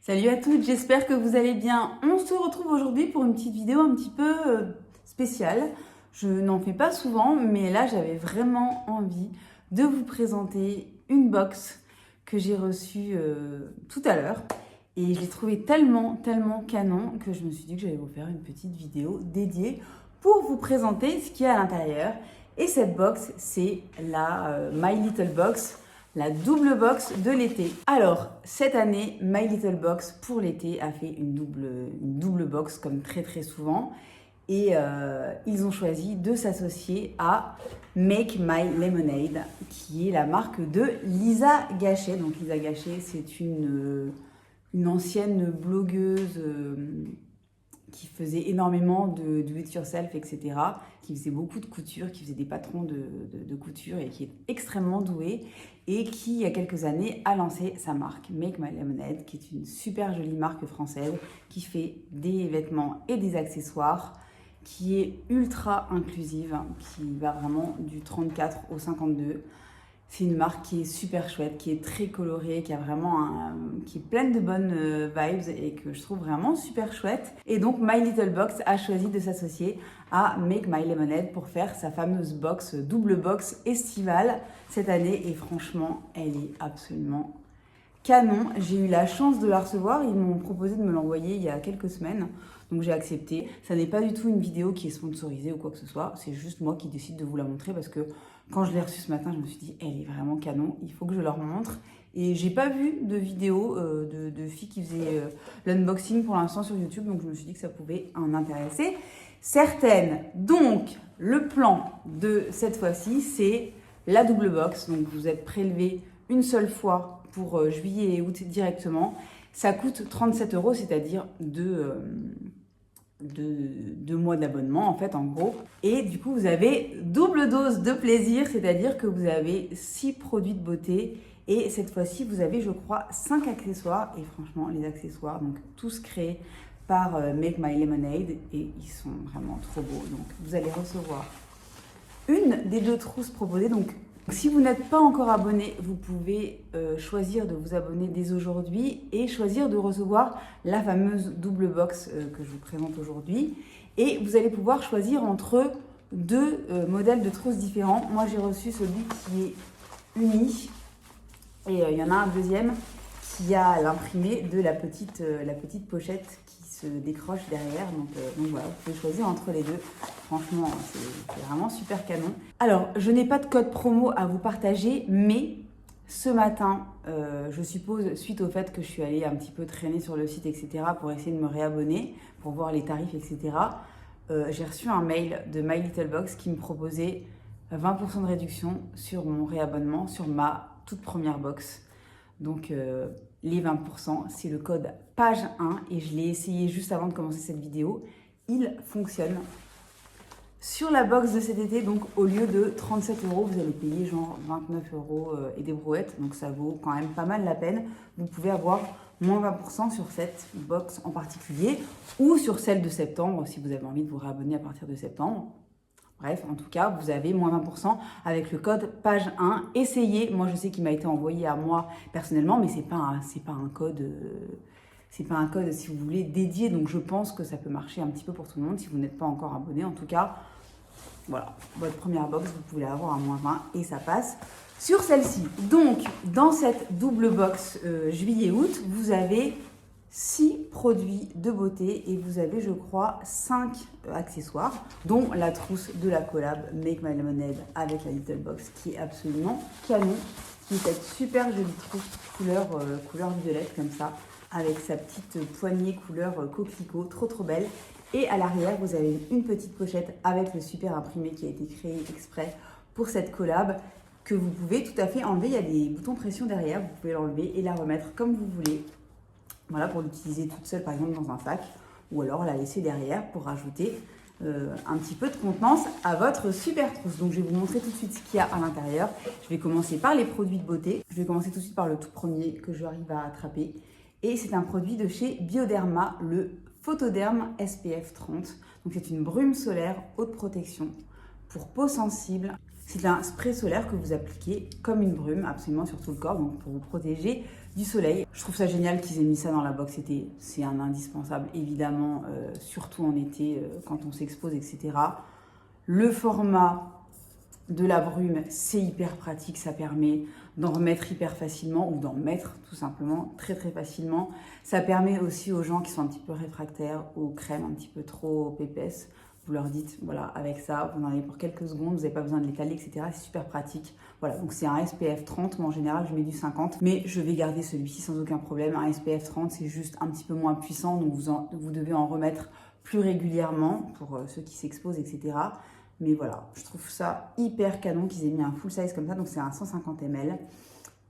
Salut à toutes, j'espère que vous allez bien. On se retrouve aujourd'hui pour une petite vidéo un petit peu spéciale. Je n'en fais pas souvent, mais là j'avais vraiment envie de vous présenter une box que j'ai reçue tout à l'heure. Et je l'ai trouvée tellement canon que je me suis dit que j'allais vous faire une petite vidéo dédiée pour vous présenter ce qu'il y a à l'intérieur. Et cette box, c'est la My Little Box, la double box de l'été. Alors, cette année, My Little Box pour l'été a fait une double box comme très souvent. Et ils ont choisi de s'associer à Make My Lemonade, qui est la marque de Lisa Gachet. Donc Lisa Gachet, c'est une ancienne blogueuse qui faisait énormément de do it yourself, etc., qui faisait beaucoup de couture, qui faisait des patrons de couture et qui est extrêmement douée et qui, il y a quelques années, a lancé sa marque Make My Lemonade, qui est une super jolie marque française qui fait des vêtements et des accessoires, qui est ultra inclusive, qui va vraiment du 34 au 52. C'est une marque qui est super chouette, qui est très colorée, qui a vraiment qui est pleine de bonnes vibes et que je trouve vraiment super chouette. Et donc My Little Box a choisi de s'associer à Make My Lemonade pour faire sa fameuse box, double box estivale cette année. Et franchement, elle est absolument canon. J'ai eu la chance de la recevoir. Ils m'ont proposé de me l'envoyer il y a quelques semaines. Donc j'ai accepté. Ça n'est pas du tout une vidéo qui est sponsorisée ou quoi que ce soit. C'est juste moi qui décide de vous la montrer parce que quand je l'ai reçue ce matin, je me suis dit, elle est vraiment canon. Il faut que je leur montre. Et j'ai pas vu de vidéo de filles qui faisaient l'unboxing pour l'instant sur YouTube. Donc je me suis dit que ça pouvait en intéresser certaines. Donc le plan de cette fois-ci, c'est la double box. Donc vous êtes prélevé une seule fois pour juillet et août directement. Ça coûte 37 €, c'est-à-dire deux mois d'abonnement, en fait, en gros. Et du coup, vous avez double dose de plaisir, c'est-à-dire que vous avez 6 produits de beauté. Et cette fois-ci, vous avez, je crois, 5 accessoires. Et franchement, les accessoires, donc tous créés par Make My Lemonade. Et ils sont vraiment trop beaux. Donc, vous allez recevoir une des 2 trousses proposées. Donc, si vous n'êtes pas encore abonné, vous pouvez choisir de vous abonner dès aujourd'hui et choisir de recevoir la fameuse double box que je vous présente aujourd'hui. Et vous allez pouvoir choisir entre 2 modèles de trousses différents. Moi, j'ai reçu celui qui est uni et il y en a un deuxième qui a l'imprimé de la petite pochette qui se décroche derrière. Donc voilà, vous pouvez choisir entre les 2. Franchement, c'est vraiment super canon. Alors, je n'ai pas de code promo à vous partager, mais ce matin, je suppose, suite au fait que je suis allée un petit peu traîner sur le site, etc., pour essayer de me réabonner, pour voir les tarifs, etc., j'ai reçu un mail de My Little Box qui me proposait 20% de réduction sur mon réabonnement, sur ma toute première box. Donc, les 20%, c'est le code page 1 et je l'ai essayé juste avant de commencer cette vidéo. Il fonctionne. Sur la box de cet été, donc au lieu de 37 €, vous allez payer genre 29 € et des brouettes. Donc ça vaut quand même pas mal la peine. Vous pouvez avoir moins 20% sur cette box en particulier ou sur celle de septembre si vous avez envie de vous réabonner à partir de septembre. Bref, en tout cas, vous avez moins 20% avec le code page 1. Essayez. Moi, je sais qu'il m'a été envoyé à moi personnellement, mais c'est pas un code... c'est pas un code, si vous voulez, dédié. Donc, je pense que ça peut marcher un petit peu pour tout le monde si vous n'êtes pas encore abonné. En tout cas, voilà, votre première box, vous pouvez l'avoir à moins 20 et ça passe sur celle-ci. Donc, dans cette double box juillet-août, vous avez 6 produits de beauté et vous avez, je crois, 5 accessoires, dont la trousse de la collab Make My Lemonade avec la Little Box qui est absolument canon. Qui est cette super jolie trousse couleur violette comme ça, avec sa petite poignée couleur coquelicot, trop belle. Et à l'arrière, vous avez une petite pochette avec le super imprimé qui a été créé exprès pour cette collab que vous pouvez tout à fait enlever. Il y a des boutons pression derrière, vous pouvez l'enlever et la remettre comme vous voulez. Voilà, pour l'utiliser toute seule par exemple dans un sac ou alors la laisser derrière pour rajouter un petit peu de contenance à votre super trousse. Donc je vais vous montrer tout de suite ce qu'il y a à l'intérieur. Je vais commencer par les produits de beauté. Je vais commencer tout de suite par le tout premier que j'arrive à attraper. Et c'est un produit de chez Bioderma, le Photoderm SPF 30. Donc c'est une brume solaire haute protection pour peau sensible, C'est un spray solaire que vous appliquez comme une brume, absolument sur tout le corps, donc pour vous protéger du soleil. Je trouve ça génial qu'ils aient mis ça dans la box. C'est un indispensable, évidemment, surtout en été, quand on s'expose, etc. Le format de la brume, c'est hyper pratique, ça permet d'en remettre hyper facilement ou d'en mettre tout simplement très très facilement. Ça permet aussi aux gens qui sont un petit peu réfractaires aux crèmes un petit peu trop épaisses. Vous leur dites, voilà, avec ça, vous en avez pour quelques secondes, vous n'avez pas besoin de l'étaler, etc. C'est super pratique. Voilà, donc c'est un SPF 30, moi en général je mets du 50, mais je vais garder celui-ci sans aucun problème. Un SPF 30, c'est juste un petit peu moins puissant, donc vous devez en remettre plus régulièrement pour ceux qui s'exposent, etc. Mais voilà, je trouve ça hyper canon qu'ils aient mis un full size comme ça, donc c'est un 150 ml.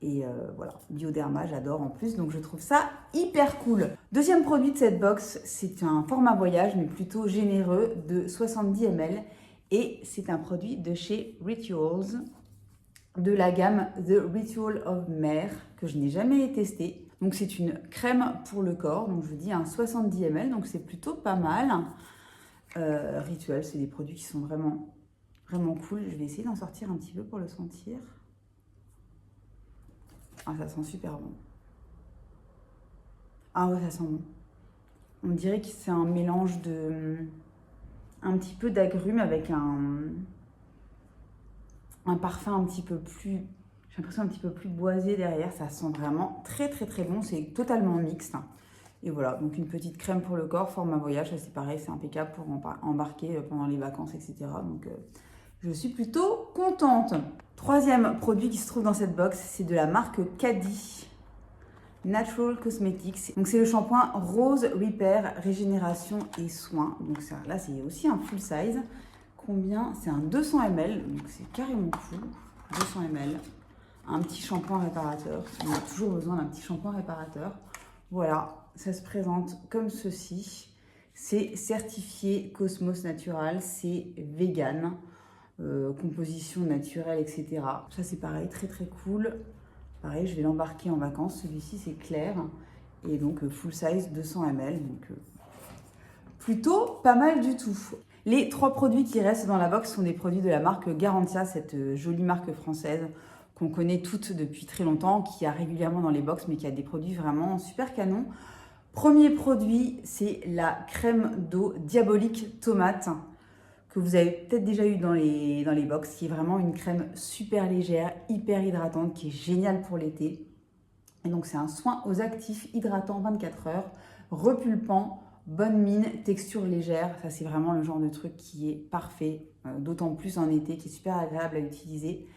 Et voilà, Bioderma, j'adore en plus, donc je trouve ça hyper cool. Deuxième produit de cette box, c'est un format voyage, mais plutôt généreux, de 70 ml. Et c'est un produit de chez Rituals, de la gamme The Ritual of Mer, que je n'ai jamais testé. Donc c'est une crème pour le corps, donc je vous dis un 70 ml, donc c'est plutôt pas mal. Rituals, c'est des produits qui sont vraiment, vraiment cool. Je vais essayer d'en sortir un petit peu pour le sentir. Ah, ça sent super bon. Ah ouais, ça sent bon. On dirait que c'est un mélange de... un petit peu d'agrumes avec un parfum un petit peu plus... j'ai l'impression un petit peu plus boisé derrière. Ça sent vraiment très très très bon. C'est totalement mixte. Et voilà, donc une petite crème pour le corps, format voyage. Ça c'est pareil, c'est impeccable pour embarquer pendant les vacances, etc. Donc je suis plutôt contente. Troisième produit qui se trouve dans cette box, c'est de la marque Caddy Natural Cosmetics. Donc c'est le shampoing Rose Repair Régénération et Soins. Donc ça, là c'est aussi un full size. Combien? C'est un 200 ml, donc c'est carrément cool. 200 ml. Un petit shampoing réparateur. On a toujours besoin d'un petit shampoing réparateur. Voilà, ça se présente comme ceci. C'est certifié Cosmos Natural, c'est vegan. Composition naturelle, etc. Ça c'est pareil, très très cool. Pareil, je vais l'embarquer en vacances. Celui-ci c'est clair. Et donc full size 200 ml. Donc plutôt pas mal du tout. Les trois produits qui restent dans la box sont des produits de la marque Garantia, cette jolie marque française qu'on connaît toutes depuis très longtemps, qui a régulièrement dans les box, mais qui a des produits vraiment super canons. Premier produit, c'est la crème d'eau diabolique tomate, que vous avez peut-être déjà eu dans les box, qui est vraiment une crème super légère, hyper hydratante, qui est géniale pour l'été. Et donc c'est un soin aux actifs hydratant 24 heures, repulpant, bonne mine, texture légère. Ça c'est vraiment le genre de truc qui est parfait, d'autant plus en été, qui est super agréable à utiliser.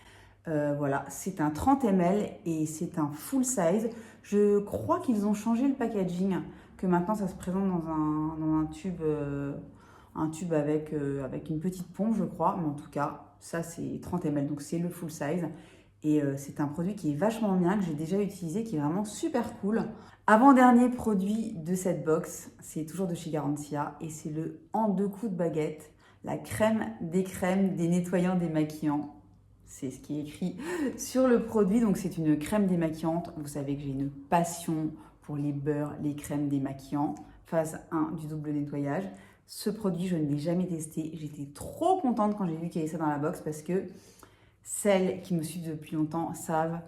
Voilà, c'est un 30 ml et c'est un full size. Je crois qu'ils ont changé le packaging, que maintenant ça se présente dans un tube... un tube avec une petite pompe, je crois. Mais en tout cas, ça, c'est 30 ml. Donc, c'est le full size. Et c'est un produit qui est vachement bien, que j'ai déjà utilisé, qui est vraiment super cool. Avant-dernier produit de cette box, c'est toujours de chez Garantia. Et c'est le en 2 coups de baguette, la crème, des nettoyants, démaquillants. C'est ce qui est écrit sur le produit. Donc, c'est une crème démaquillante. Vous savez que j'ai une passion pour les beurres, les crèmes démaquillants. Phase 1 du double nettoyage. Ce produit, je ne l'ai jamais testé. J'étais trop contente quand j'ai vu qu'il y avait ça dans la box parce que celles qui me suivent depuis longtemps savent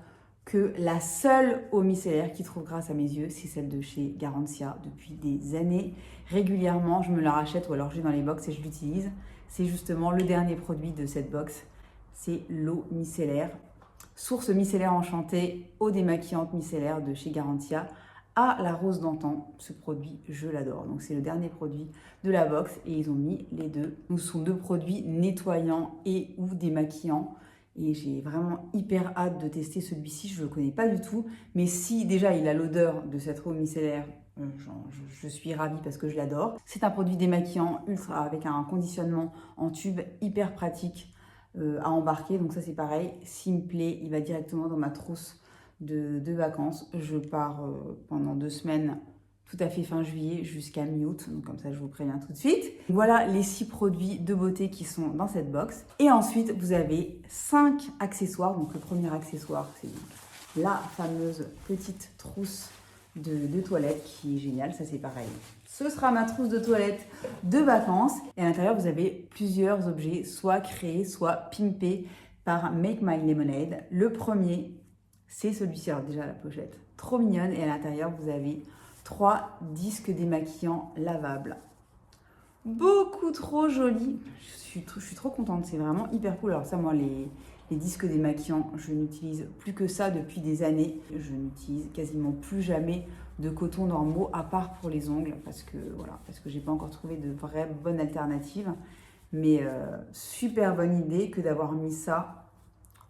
que la seule eau micellaire qui trouve grâce à mes yeux, c'est celle de chez Garantia depuis des années. Régulièrement, je me la rachète ou alors j'ai dans les box et je l'utilise. C'est justement le dernier produit de cette box. C'est l'eau micellaire. Source micellaire enchantée, eau démaquillante micellaire de chez Garantia. À la rose d'antan, ce produit, je l'adore. Donc c'est le dernier produit de la box et ils ont mis les deux. Donc ce sont deux produits nettoyants et ou démaquillants. Et j'ai vraiment hyper hâte de tester celui-ci. Je ne le connais pas du tout. Mais si déjà il a l'odeur de cette eau micellaire, je suis ravie parce que je l'adore. C'est un produit démaquillant ultra avec un conditionnement en tube hyper pratique à embarquer. Donc ça c'est pareil. S'il me plaît, il va directement dans ma trousse de vacances. Je pars pendant 2 semaines, tout à fait fin juillet jusqu'à mi-août. Donc comme ça, je vous préviens tout de suite. Voilà les 6 produits de beauté qui sont dans cette box. Et ensuite, vous avez 5 accessoires. Donc le premier accessoire, c'est la fameuse petite trousse de toilette qui est géniale. Ça, c'est pareil. Ce sera ma trousse de toilette de vacances. Et à l'intérieur, vous avez plusieurs objets, soit créés, soit pimpés par Make My Lemonade. Le premier, c'est celui-ci. Alors déjà la pochette, trop mignonne. Et à l'intérieur, vous avez 3 disques démaquillants lavables. Beaucoup trop joli. Je suis trop contente, c'est vraiment hyper cool. Alors ça, moi, les disques démaquillants, je n'utilise plus que ça depuis des années. Je n'utilise quasiment plus jamais de coton normaux, à part pour les ongles, parce que j'ai pas encore trouvé de vraie bonne alternative. Mais super bonne idée que d'avoir mis ça.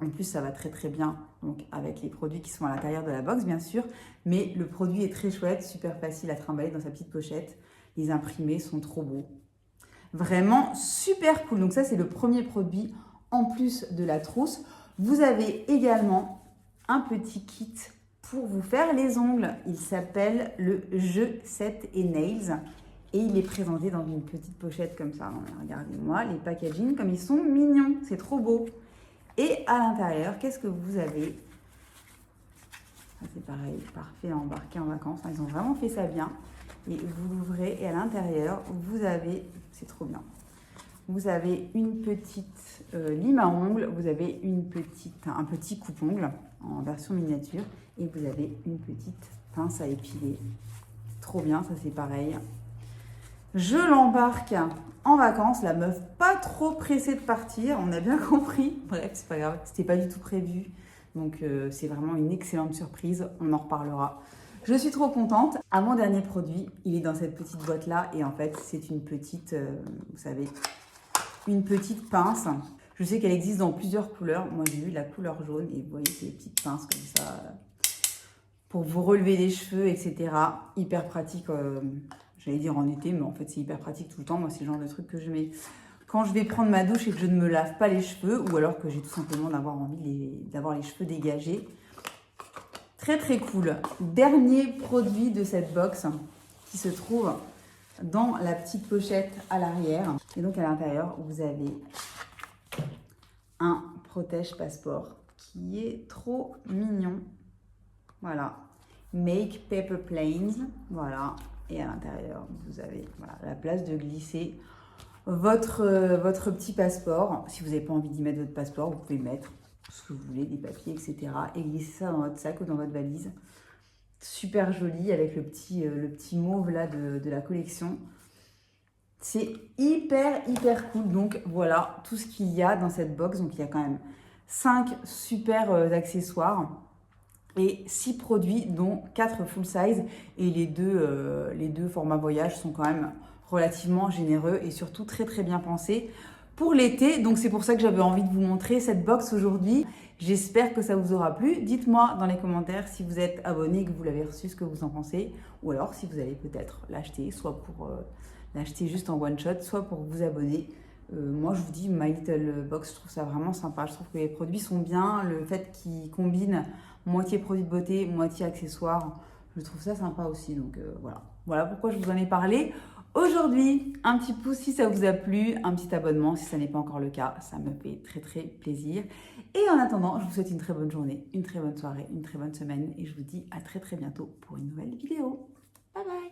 En plus, ça va très très bien donc avec les produits qui sont à l'intérieur de la box, bien sûr. Mais le produit est très chouette, super facile à trimballer dans sa petite pochette. Les imprimés sont trop beaux. Vraiment super cool. Donc ça, c'est le premier produit en plus de la trousse. Vous avez également un petit kit pour vous faire les ongles. Il s'appelle le Jeu Set et Nails. Et il est présenté dans une petite pochette comme ça. Regardez-moi, les packaging comme ils sont mignons. C'est trop beau. Et à l'intérieur, qu'est-ce que vous avez? C'est pareil, parfait à embarquer en vacances. Ils ont vraiment fait ça bien. Et vous l'ouvrez et à l'intérieur, vous avez, c'est trop bien, vous avez une petite lime à ongles, vous avez un petit coupe-ongle en version miniature et vous avez une petite pince à épiler. Trop bien, ça c'est pareil. Je l'embarque en vacances, la meuf pas trop pressée de partir, on a bien compris. Bref, c'est pas grave, c'était pas du tout prévu. Donc c'est vraiment une excellente surprise, on en reparlera. Je suis trop contente. Avant-dernier produit, il est dans cette petite boîte-là. Et en fait, c'est une petite, vous savez, une petite pince. Je sais qu'elle existe dans plusieurs couleurs. Moi, j'ai eu la couleur jaune. Et vous voyez, c'est des petites pinces comme ça pour vous relever les cheveux, etc. Hyper pratique, j'allais dire en été, mais en fait, c'est hyper pratique tout le temps. Moi, c'est le genre de truc que je mets quand je vais prendre ma douche et que je ne me lave pas les cheveux ou alors que j'ai tout simplement envie d'avoir les cheveux dégagés. Très très cool. Dernier produit de cette box qui se trouve dans la petite pochette à l'arrière. Et donc à l'intérieur, vous avez un protège passeport qui est trop mignon. Voilà. Make Paper Planes. Voilà. Et à l'intérieur, vous avez la place de glisser votre petit passeport. Si vous n'avez pas envie d'y mettre votre passeport, vous pouvez mettre ce que vous voulez, des papiers, etc. Et glisser ça dans votre sac ou dans votre valise. Super joli avec le petit mauve là de la collection. C'est hyper cool. Donc voilà tout ce qu'il y a dans cette box. Donc il y a quand même 5 super accessoires et 6 produits dont 4 full size. Et les deux formats voyage sont quand même relativement généreux et surtout très bien pensés pour l'été. Donc c'est pour ça que j'avais envie de vous montrer cette box aujourd'hui. J'espère que ça vous aura plu. Dites-moi dans les commentaires si vous êtes abonné, que vous l'avez reçu, ce que vous en pensez. Ou alors si vous allez peut-être l'acheter, soit pour l'acheter juste en one shot, soit pour vous abonner. Moi je vous dis My Little Box, je trouve ça vraiment sympa. Je trouve que les produits sont bien. Le fait qu'ils combinent moitié produits de beauté, moitié accessoires, je trouve ça sympa aussi. Donc voilà. Voilà pourquoi je vous en ai parlé aujourd'hui. Un petit pouce si ça vous a plu, un petit abonnement si ça n'est pas encore le cas, ça me fait très plaisir. Et en attendant, je vous souhaite une très bonne journée, une très bonne soirée, une très bonne semaine et je vous dis à très bientôt pour une nouvelle vidéo. Bye bye.